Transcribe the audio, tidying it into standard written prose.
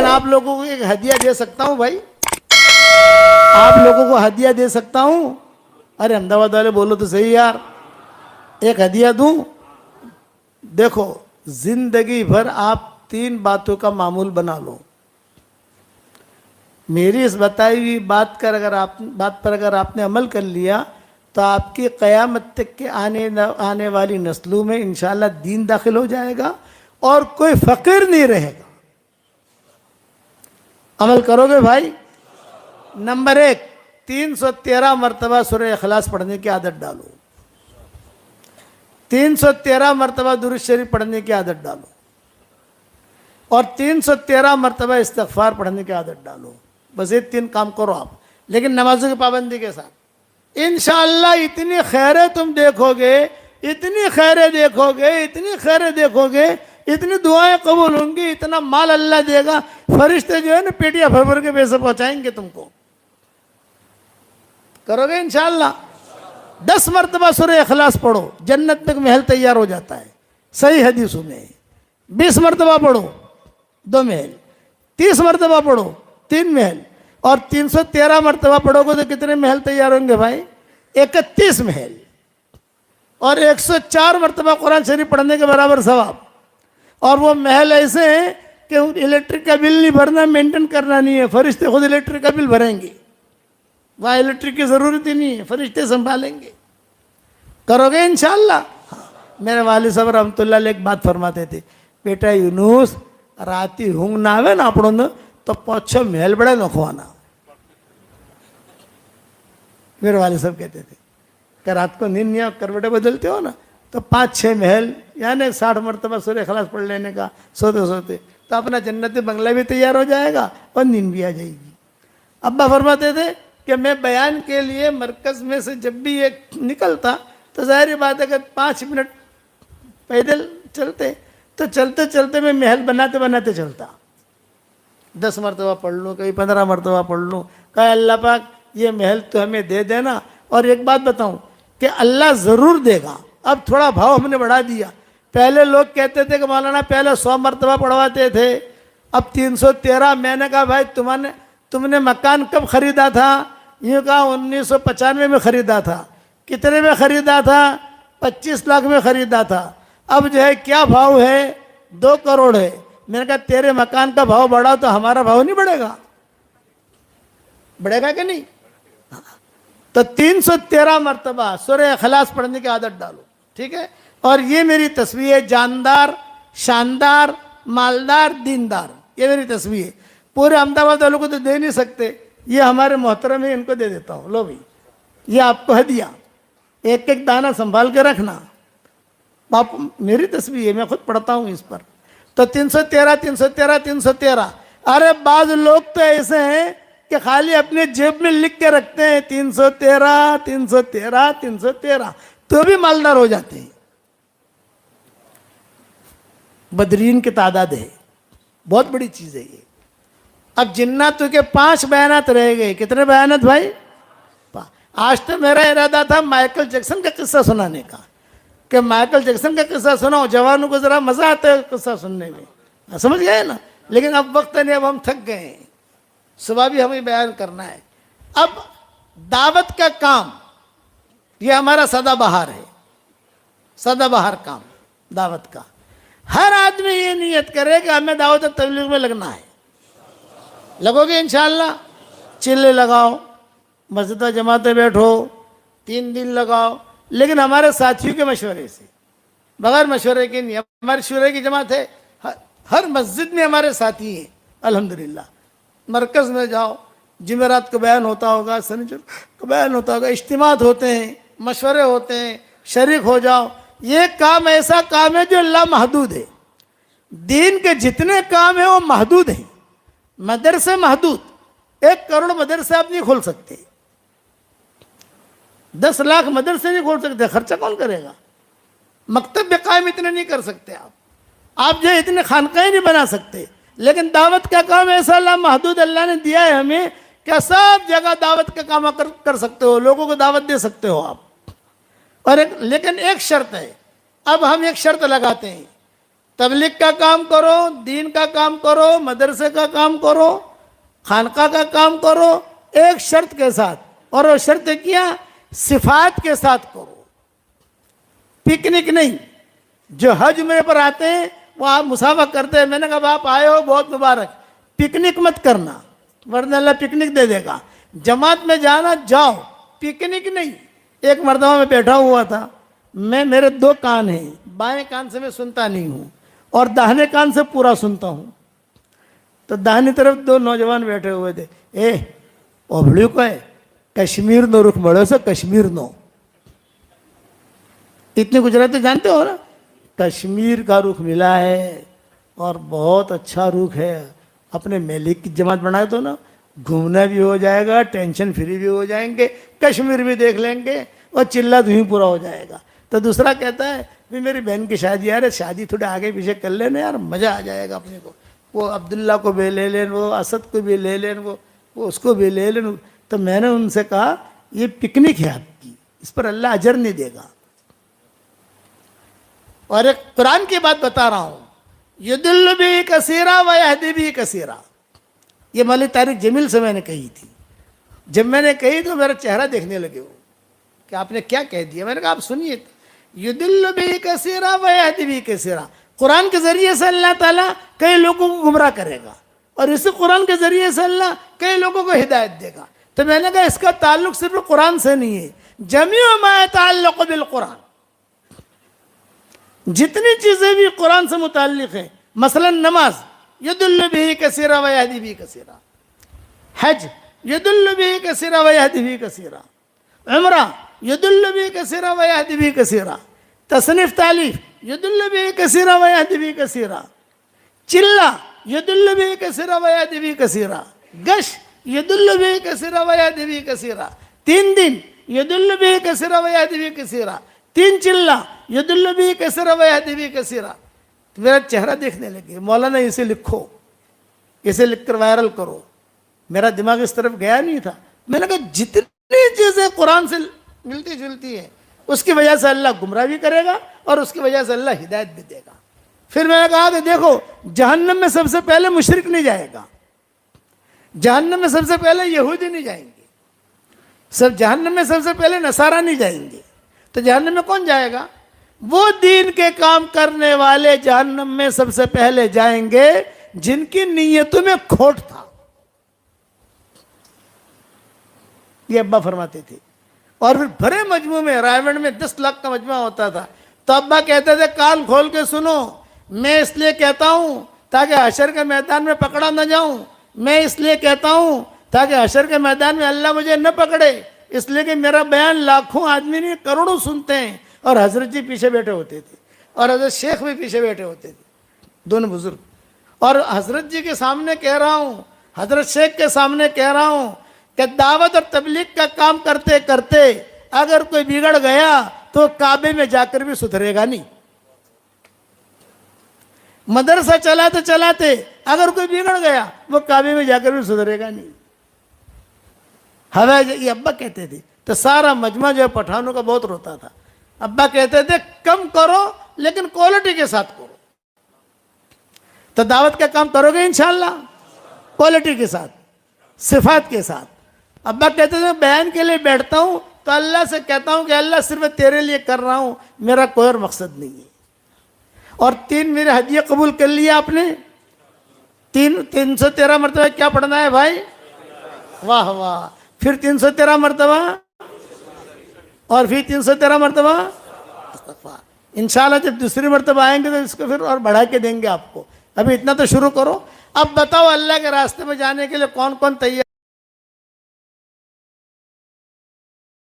لیکن آپ لوگوں کو ایک ہدیہ دے سکتا ہوں بھائی, آپ لوگوں کو ہدیہ دے سکتا ہوں. ارے احمدآباد والے بولو تو صحیح یار, ایک ہدیہ دوں. دیکھو زندگی بھر آپ 3 باتوں کا معمول بنا لو. میری اس بتائی ہوئی بات پر اگر آپ نے عمل کر لیا تو آپ کی قیامت تک کے آنے والی نسلوں میں انشاءاللہ دین داخل ہو جائے گا اور کوئی فقیر نہیں رہے گا. عمل کرو گے بھائی؟ نمبر 1, 313 مرتبہ سورہ اخلاص پڑھنے کی عادت ڈالو. 313 مرتبہ درود شریف پڑھنے کی عادت ڈالو, اور 313 مرتبہ استغفار پڑھنے کی عادت ڈالو. بس یہ 3 کام کرو آپ, لیکن نمازوں کی پابندی کے ساتھ. انشاءاللہ اتنی خیریں تم دیکھو گے, اتنی خیریں دیکھو گے, اتنی خیریں دیکھو گے, اتنی دعائیں قبول ہوں گی, اتنا مال اللہ دے گا. فرشتے جو ہے نا پیٹیاں بھر بھر کے پیسے پہنچائیں گے تم کو. کرو گے انشاءاللہ؟ 10 مرتبہ سورہ اخلاص پڑھو, جنت میں محل تیار ہو جاتا ہے. صحیح حدیثوں میں. 20 مرتبہ پڑھو, 2 محل. 30 مرتبہ پڑھو, 3 محل. اور 313 مرتبہ پڑھو گے تو کتنے محل تیار ہوں گے بھائی؟ 31 محل. اور 104 مرتبہ قرآن شریف پڑھنے کے برابر ثواب. اور وہ محل ایسے ہیں کہ الیکٹرک کا بل نہیں بھرنا, مینٹین کرنا نہیں ہے, فرشتے خود الیکٹرک کا بل بھریں گے. وہاں الیکٹرک کی ضرورت ہی نہیں ہے, فرشتے سنبھالیں گے. کرو گے انشاءاللہ؟ میرے والد صاحب رحمۃ اللہ علیہ ایک بات فرماتے تھے, بیٹا یونس راتی ہونگ نہ آوے نا اپنوں نے تو 5-6 محل بڑے نکھوانا. میرے والد صاحب کہتے تھے کہ رات کو نیند نہیں کروٹیں بدلتے ہو نا تو 5-6 محل یعنی 60 مرتبہ سورہ اخلاص پڑھ لینے کا سوتے سوتے, تو اپنا جنتی بنگلہ بھی تیار ہو جائے گا اور نیند بھی آ جائے گی. ابا فرماتے تھے کہ میں بیان کے لیے مرکز میں سے جب بھی یہ نکلتا تو ظاہری بات ہے کہ 5 منٹ پیدل چلتے, تو چلتے چلتے میں محل بناتے بناتے چلتا. 10 مرتبہ پڑھ لوں, کہیں 15 مرتبہ پڑھ لوں. کہا اللہ پاک یہ محل تو ہمیں دے دینا. اور ایک بات بتاؤں کہ اللہ ضرور دے گا. اب تھوڑا بھاؤ ہم نے بڑھا دیا. پہلے لوگ کہتے تھے کہ مولانا پہلے 100 مرتبہ پڑھواتے تھے, اب 313. میں نے کہا بھائی تم نے مکان کب خریدا تھا؟ یوں کہا 1995 میں خریدا تھا. کتنے میں خریدا تھا؟ 25 لاکھ میں خریدا تھا. اب جو ہے کیا بھاؤ ہے؟ 2 کروڑ ہے. میں نے کہا تیرے مکان کا بھاؤ بڑھا تو ہمارا بھاؤ نہیں بڑھے گا؟ بڑھے گا کہ نہیں؟ تو 313 مرتبہ سورہ اخلاص پڑھنے کی عادت ڈالو, ٹھیک ہے؟ اور یہ میری تصویر ہے, جاندار, شاندار, مالدار, دیندار. یہ میری تصویر ہے. پورے احمدآباد والوں کو تو دے نہیں سکتے, یہ ہمارے محترم ہیں, ان کو دے دیتا ہوں. لو بھائی یہ آپ کو ہدیہ, ایک ایک دانہ سنبھال کے رکھنا. آپ میری تصویر ہے, میں خود پڑھتا ہوں اس پر. تو 313 313 313. ارے بعض لوگ تو ایسے ہیں کہ خالی اپنے جیب میں لکھ کے رکھتے ہیں 313 313 313, تو بھی مالدار ہو جاتے ہیں. بدرین کی تعداد ہے, بہت بڑی چیز ہے یہ. اب جناتوں کے 5 بیانات رہ گئے. کتنے بیانات بھائی؟ آج تو میرا ارادہ تھا مائیکل جیکسن کا قصہ سنانے کا, کہ مائیکل جیکسن کا قصہ سناؤ, جوانوں کو ذرا مزہ آتا ہے قصہ سننے میں, سمجھ گئے نا. لیکن اب وقت نہیں, اب ہم تھک گئے ہیں, صبح بھی ہمیں بیان کرنا ہے. اب دعوت کا کام یہ ہمارا سدا بہار ہے, سدا بہار کام دعوت کا. ہر آدمی یہ نیت کرے کہ ہمیں دعوت تبلیغ میں لگنا ہے. لگو گے انشاءاللہ؟ چلے لگاؤ, مسجد جماعتیں بیٹھو, 3 دن لگاؤ, لیکن ہمارے ساتھیوں کے مشورے سے, بغیر مشورے کے نہیں. ہماری شورے کی جماعت ہے, ہر مسجد میں ہمارے ساتھی ہیں الحمدللہ. مرکز میں جاؤ, جمعرات کو بیان ہوتا ہوگا, سنیچر کو بیان ہوتا ہوگا, اجتماعات ہوتے ہیں, مشورے ہوتے ہیں, شریک ہو جاؤ. یہ کام ایسا کام ہے جو اللہ محدود ہے. دین کے جتنے کام ہیں وہ محدود ہیں. مدرسے محدود, 1 کروڑ مدرسے آپ نہیں کھول سکتے, 10 لاکھ مدرسے نہیں کھول سکتے. خرچہ کون کرے گا؟ مکتب بھی قائم اتنے نہیں کر سکتے آپ جو اتنے خانقاہیں نہیں بنا سکتے. لیکن دعوت کا کام ایسا اللہ محدود اللہ نے دیا ہے ہمیں کہ سب جگہ دعوت کا کام کر سکتے ہو, لوگوں کو دعوت دے سکتے ہو آپ. اور لیکن ایک شرط ہے, اب ہم ایک شرط لگاتے ہیں, تبلیغ کا کام کرو، دین کا کام کرو، مدرسے کا کام کرو، خانقاہ کا کام کرو، ایک شرط کے ساتھ، اور وہ شرط کیا؟ صفات کے ساتھ کرو، پکنک نہیں۔ جو حج میں پر آتے ہیں وہ آپ مسافہ کرتے ہیں، میں نے کہا آپ آئے ہو بہت مبارک، پکنک مت کرنا ورنہ اللہ پکنک دے دے گا۔ جماعت میں جانا جاؤ، پکنک نہیں۔ ایک مرتبہ میں بیٹھا ہوا تھا، میرے 2 کان ہیں، بائیں کان سے میں سنتا نہیں ہوں اور داہنے کان سے پورا سنتا ہوں۔ تو داہنی طرف 2 نوجوان بیٹھے ہوئے تھے، اوبڑیو کو ہے کشمیر نو رخ بڑھو سو کشمیر نو، اتنے گجراتی جانتے ہو نا، کشمیر کا رخ ملا ہے اور بہت اچھا رخ ہے، اپنے میلک کی جماعت بنائے تو نا گھومنا بھی ہو جائے گا، ٹینشن فری بھی ہو جائیں گے، کشمیر بھی دیکھ لیں گے اور چلا تو ہی پورا ہو جائے گا۔ تو دوسرا کہتا ہے بھی میری بہن کی شادی، یار شادی تھوڑے آگے پیچھے کر لینا یار، مزہ آ جائے گا اپنے کو، وہ عبداللہ کو بھی لے لیں، وہ اسد کو بھی لے لیں، وہ اس کو بھی لے لیں۔ تو میں نے ان سے کہا یہ پکنک ہے آپ کی، اس پر اللہ اجر نہیں دے گا۔ اور ایک قرآن کی بات بتا رہا ہوں، یضل بھی کثیرا و یہدی بھی کثیرا، یہ مولوی طارق جمیل سے میں نے کہی تھی۔ جب میں نے کہی تو میرا چہرہ دیکھنے لگے وہ کہ آپ نے کیا کہہ دیا۔ میں نے کہا آپ سنیے، یضل بھی کثیرا و یہدی بھی کثیرا، قرآن کے ذریعے سے اللہ تعالیٰ کئی لوگوں کو گمراہ کرے گا اور اسی قرآن کے ذریعے سے اللہ کئی لوگوں کو ہدایت دے گا۔ تو میں نے کہا اس کا تعلق صرف قرآن سے نہیں ہے، جمیع ما یتعلق بالقرآن، جتنی چیزیں بھی قرآن سے متعلق ہیں، مثلا نماز یضل بھی کثیرا و یہدی بھی کثیرا، حج یضل بھی کثیرا و یہدی بھی کثیرا، عمرہ یضل بھی کثیرا و یہدی بھی کثیرا، تصنیف تالیف یضل بھی کثیرا و یہدی بھی کثیرا، چلہ یضل بھی کثیرا و یہدی بھی کثیرا، گش یضل بھی کثیرا و یہدی بھی کثیرا، 3 دن یضل بھی کثیرا و یہدی بھی کثیرا، 3 چلہ یضل بھی کثیرا و یہدی بھی کثیرا۔ میرا چہرہ دیکھنے لگے، مولانا اسے لکھو، اسے لکھ کر وائرل کرو۔ میرا دماغ اس طرف گیا نہیں تھا۔ میں نے کہا جتنی چیزیں قرآن سے ملتی جلتی ہیں اس کی وجہ سے اللہ گمراہ بھی کرے گا اور اس کی وجہ سے اللہ ہدایت بھی دے گا۔ پھر میں نے کہا کہ دیکھو جہنم میں سب سے پہلے مشرک نہیں جائے گا، جہنم میں سب سے پہلے یہودی نہیں جائیں گے، جہنم میں سب سے پہلے نصارہ نہیں جائیں گے، تو جہنم میں کون جائے گا؟ وہ دین کے کام کرنے والے جہنم میں سب سے پہلے جائیں گے جن کی نیتوں میں کھوٹ تھا۔ یہ ابا فرماتے تھے۔ اور پھر بھرے مجموع میں، رائے میں 10 لاکھ کا مجموعہ ہوتا تھا، تو ابا کہتے تھے کان کھول کے سنو، میں اس لیے کہتا ہوں تاکہ حشر کے میدان میں پکڑا نہ جاؤں، میں اس لیے کہتا ہوں تاکہ حشر کے میدان میں اللہ مجھے نہ پکڑے، اس لیے کہ میرا بیان لاکھوں آدمی نہیں کروڑوں سنتے ہیں۔ اور حضرت جی پیچھے بیٹھے ہوتے تھے اور حضرت شیخ بھی پیچھے بیٹھے ہوتے تھے، دونوں بزرگ۔ اور حضرت جی کے سامنے کہہ رہا ہوں، حضرت شیخ کے سامنے کہہ رہا ہوں کہ دعوت اور تبلیغ کا کام کرتے کرتے اگر کوئی بگڑ گیا تو کعبے میں جا کر بھی سدھرے گا نہیں، مدرسہ چلاتے چلاتے اگر کوئی بگڑ گیا وہ کعبے میں جا کر بھی سدھرے گا نہیں۔ یہ ابا کہتے تھے۔ تو سارا مجمع جو ہے پٹھانوں کا بہت روتا تھا۔ ابا کہتے تھے کم کرو لیکن کوالٹی کے ساتھ کرو۔ تو دعوت کا کام کرو گے انشاءاللہ کوالٹی کے ساتھ، صفات کے ساتھ۔ ابا کہتے تھے بیان کے لیے بیٹھتا ہوں تو اللہ سے کہتا ہوں کہ اللہ صرف تیرے لیے کر رہا ہوں، میرا کوئی اور مقصد نہیں ہے۔ اور 3 میرے ہدیہ قبول کر لیا آپ نے، 313 مرتبہ کیا پڑھنا ہے بھائی؟ واہ واہ۔ پھر 313 مرتبہ اور پھر 313 مرتبہ استغفار۔ انشاءاللہ جب دوسری مرتبہ آئیں گے تو اس کو پھر اور بڑھا کے دیں گے آپ کو۔ ابھی اتنا تو شروع کرو۔ اب بتاؤ اللہ کے راستے میں جانے کے لیے کون کون تیار؟